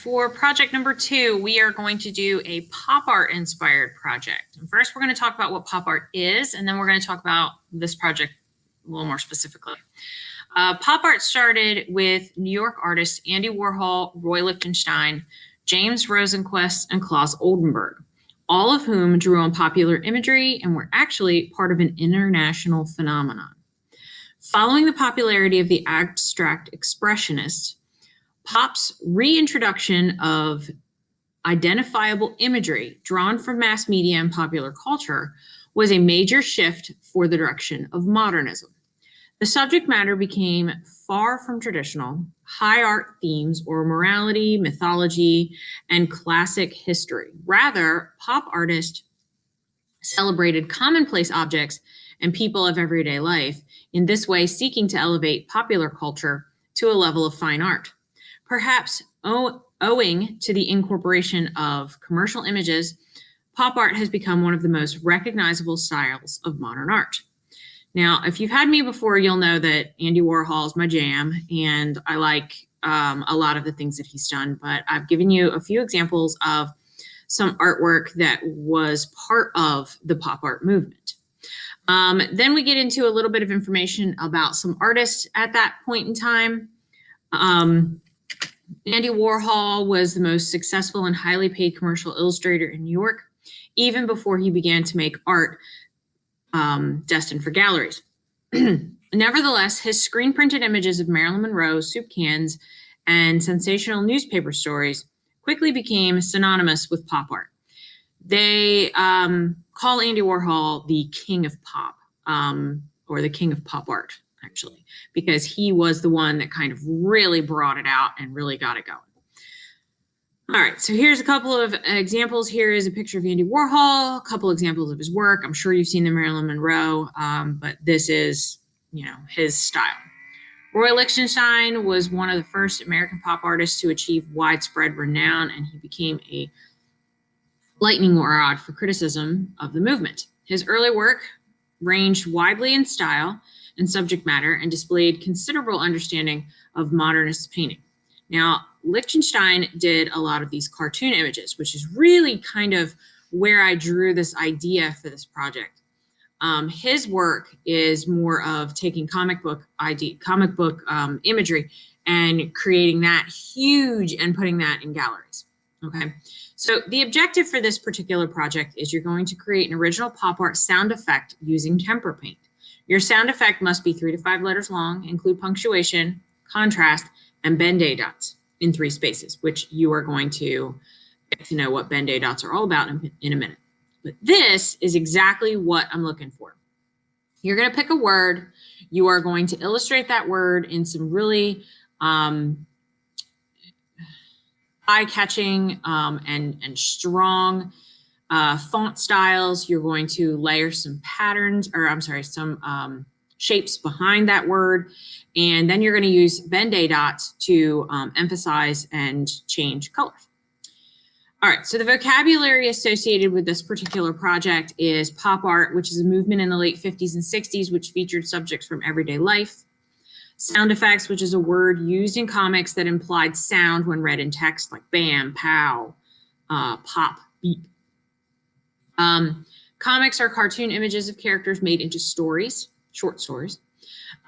for project number 2, we are going to do a pop art inspired project. And first, we're going to talk about what pop art is, and then we're going to talk about this project a little more specifically. Pop art started with New York artists Andy Warhol, Roy Lichtenstein, James Rosenquist, and Claes Oldenburg, all of whom drew on popular imagery and were actually part of an international phenomenon. Following the popularity of the abstract expressionists, pop's reintroduction of identifiable imagery drawn from mass media and popular culture was a major shift for the direction of modernism. The subject matter became far from traditional high art themes or morality, mythology, and classic history. Rather, pop artists celebrated commonplace objects and people of everyday life, in this way seeking to elevate popular culture to a level of fine art. Perhaps owing to the incorporation of commercial images, pop art has become one of the most recognizable styles of modern art. Now, if you've had me before, you'll know that Andy Warhol is my jam, and I like a lot of the things that he's done, but I've given you a few examples of some artwork that was part of the pop art movement. Then we get into a little bit of information about some artists at that point in time. Andy Warhol was the most successful and highly paid commercial illustrator in New York, even before he began to make art destined for galleries. Nevertheless, his screen-printed images of Marilyn Monroe, soup cans, and sensational newspaper stories quickly became synonymous with pop art. They call Andy Warhol the king of pop, or the king of pop art, actually, because he was the one that kind of really brought it out and really got it going. All right, so here's a couple of examples. Here is a picture of Andy Warhol, a couple examples of his work. I'm sure you've seen the Marilyn Monroe, but this is, his style. Roy Lichtenstein was one of the first American pop artists to achieve widespread renown, and he became a lightning rod for criticism of the movement. His early work ranged widely in style and subject matter and displayed considerable understanding of modernist painting. Now, Lichtenstein did a lot of these cartoon images, which is really kind of where I drew this idea for this project. His work is more of taking comic book imagery and creating that huge and putting that in galleries. Okay, so the objective for this particular project is you're going to create an original pop art sound effect using tempera paint. Your sound effect must be 3 to 5 letters long, include punctuation, contrast, and Ben-Day dots in 3 spaces, which you are going to get to know what Ben-Day dots are all about in a minute. But this is exactly what I'm looking for. You're going to pick a word. You are going to illustrate that word in some really eye-catching and strong font styles. You're going to layer some patterns, some shapes behind that word. And then you're going to use Ben-Day dots to emphasize and change colors. All right, so the vocabulary associated with this particular project is pop art, which is a movement in the late 50s and 60s, which featured subjects from everyday life. Sound effects, which is a word used in comics that implied sound when read in text, like bam, pow, pop, beep. Comics are cartoon images of characters made into stories, short stories.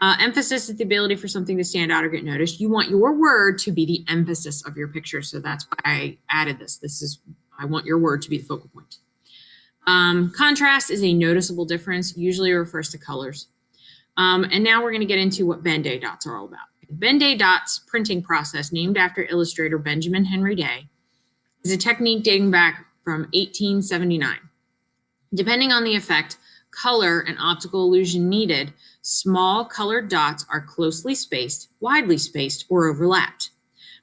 Emphasis is the ability for something to stand out or get noticed. You want your word to be the emphasis of your picture, so that's why I added this. I want your word to be the focal point. Contrast is a noticeable difference, usually refers to colors. And now we're going to get into what Ben-Day dots are all about. Ben-Day dots printing process, named after illustrator Benjamin Henry Day, is a technique dating back from 1879. Depending on the effect, color, and optical illusion needed, small colored dots are closely spaced, widely spaced, or overlapped.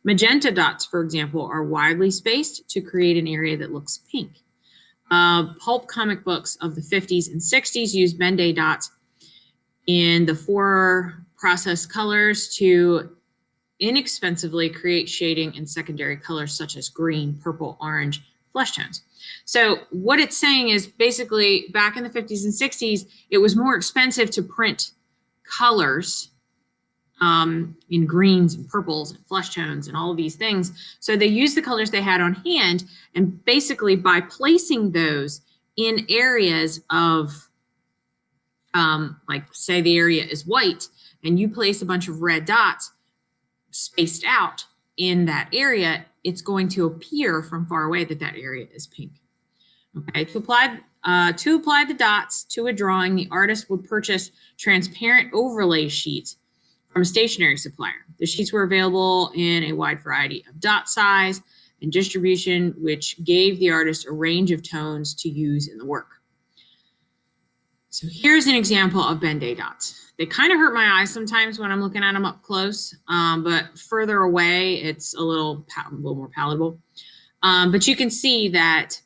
Magenta dots, for example, are widely spaced to create an area that looks pink. Pulp comic books of the 50s and 60s used Ben-Day dots in the 4 process colors to inexpensively create shading in secondary colors such as green, purple, orange, flesh tones. So what it's saying is basically back in the 50s and 60s, it was more expensive to print colors in greens and purples and flesh tones and all of these things. So they used the colors they had on hand, and basically by placing those in areas of, like say the area is white and you place a bunch of red dots spaced out in that area, it's going to appear from far away that that area is pink. Okay, to apply the dots to a drawing, the artist would purchase transparent overlay sheets from a stationery supplier. The sheets were available in a wide variety of dot size and distribution, which gave the artist a range of tones to use in the work. So here's an example of Ben-Day dots. They kind of hurt my eyes sometimes when I'm looking at them up close, but further away, it's a little more palatable. But you can see that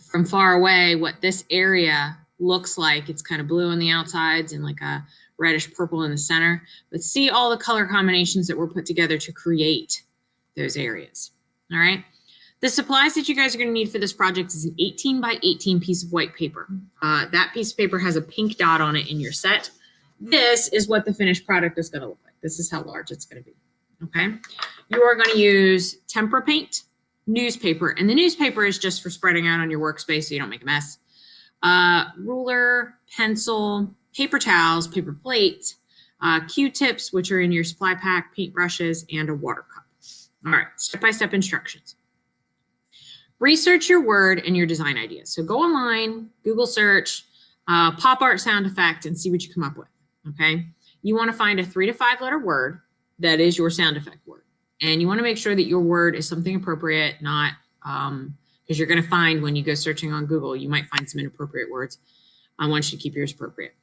from far away, what this area looks like. It's kind of blue on the outsides and like a reddish purple in the center. But see all the color combinations that were put together to create those areas. All right. The supplies that you guys are going to need for this project is an 18 by 18 piece of white paper. That piece of paper has a pink dot on it in your set. This is what the finished product is going to look like. This is how large it's going to be. Okay. You are going to use tempera paint, newspaper, and the newspaper is just for spreading out on your workspace so you don't make a mess. Ruler, pencil, paper towels, paper plates, Q-tips, which are in your supply pack, paint brushes, and a water cup. All right, step-by-step instructions. Research your word and your design ideas. So go online, Google search, pop art sound effect, and see what you come up with, okay? You want to find a 3 to 5 letter word that is your sound effect word. And you want to make sure that your word is something appropriate, not, because you're going to find when you go searching on Google, you might find some inappropriate words. I want you to keep yours appropriate.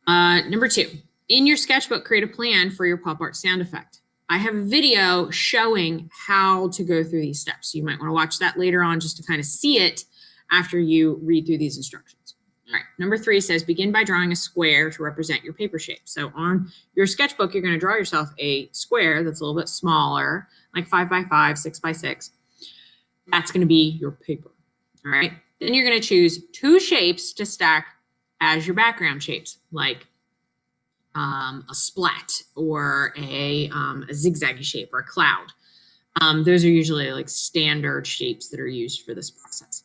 Number 2, in your sketchbook, create a plan for your pop art sound effect. I have a video showing how to go through these steps. You might want to watch that later on just to kind of see it after you read through these instructions. All right, number 3 says begin by drawing a square to represent your paper shape. So on your sketchbook, you're going to draw yourself a square that's a little bit smaller, like 5 by 5, 6 by 6. That's going to be your paper. All right, then you're going to choose 2 shapes to stack as your background shapes, like a splat or a zigzaggy shape or a cloud. Those are usually like standard shapes that are used for this process.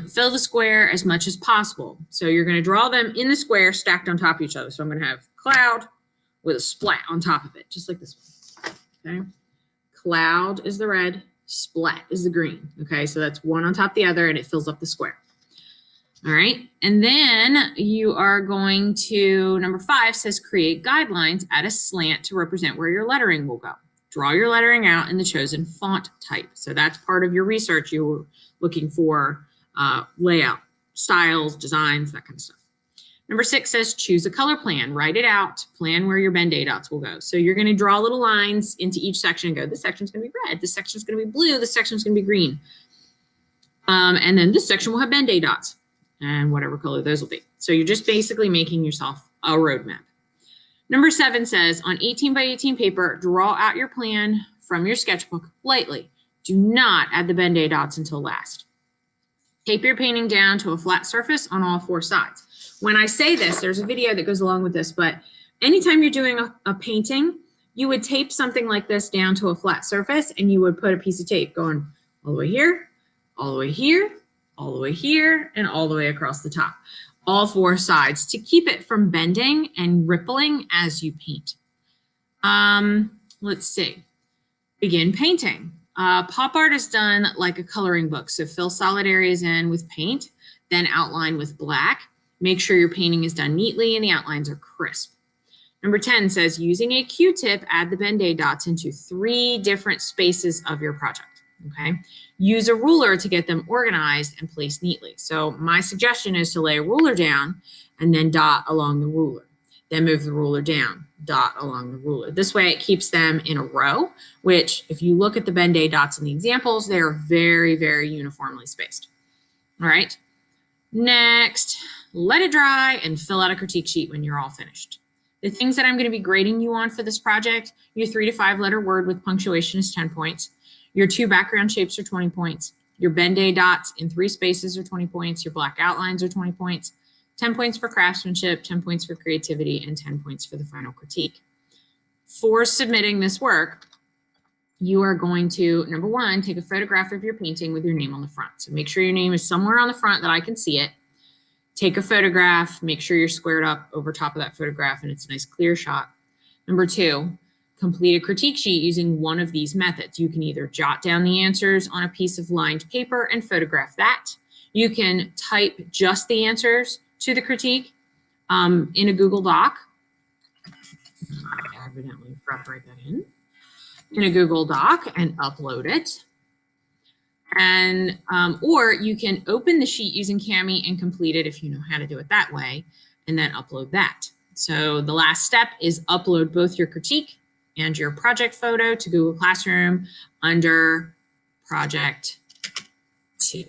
Fill the square as much as possible. So you're going to draw them in the square stacked on top of each other. So I'm going to have cloud with a splat on top of it, just like this one. Okay. Cloud is the red, splat is the green. Okay. So that's one on top of the other and it fills up the square. All right. And then you are going to, number 5 says create guidelines at a slant to represent where your lettering will go. Draw your lettering out in the chosen font type. So that's part of your research. You were looking for layout, styles, designs, that kind of stuff. Number 6 says choose a color plan. Write it out. Plan where your Ben-Day dots will go. So you're going to draw little lines into each section and go, this section is going to be red. This section is going to be blue. This section is going to be green. And then this section will have Ben-Day dots and whatever color those will be. So you're just basically making yourself a roadmap. Number 7 says on 18 by 18 paper, draw out your plan from your sketchbook lightly. Do not add the Ben-Day dots until last. Tape your painting down to a flat surface on all 4 sides. When I say this, there's a video that goes along with this, but anytime you're doing a painting, you would tape something like this down to a flat surface and you would put a piece of tape going all the way here, all the way here, all the way here, and all the way across the top. All 4 sides to keep it from bending and rippling as you paint. Let's see. Begin painting. Pop art is done like a coloring book. So fill solid areas in with paint, then outline with black. Make sure your painting is done neatly and the outlines are crisp. Number 10 says using a Q-tip, add the Ben-Day dots into 3 different spaces of your project. Okay. Use a ruler to get them organized and placed neatly. So my suggestion is to lay a ruler down and then dot along the ruler. Then move the ruler down, dot along the ruler. This way it keeps them in a row, which if you look at the Ben-Day dots in the examples, they are very, very uniformly spaced. All right. Next, let it dry and fill out a critique sheet when you're all finished. The things that I'm going to be grading you on for this project, your 3 to 5 letter word with punctuation is 10 points. Your 2 background shapes are 20 points. Your Ben-Day dots in 3 spaces are 20 points. Your black outlines are 20 points. 10 points for craftsmanship, 10 points for creativity, and 10 points for the final critique. For submitting this work, you are going to, number one, take a photograph of your painting with your name on the front. So make sure your name is somewhere on the front that I can see it. Take a photograph, make sure you're squared up over top of that photograph and it's a nice clear shot. Number two, complete a critique sheet using one of these methods. You can either jot down the answers on a piece of lined paper and photograph that. You can type just the answers to the critique in a Google Doc. I evidently forgot to write that in a Google Doc and upload it. And or you can open the sheet using Kami and complete it if you know how to do it that way, and then upload that. So the last step is upload both your critique and your project photo to Google Classroom under Project 2.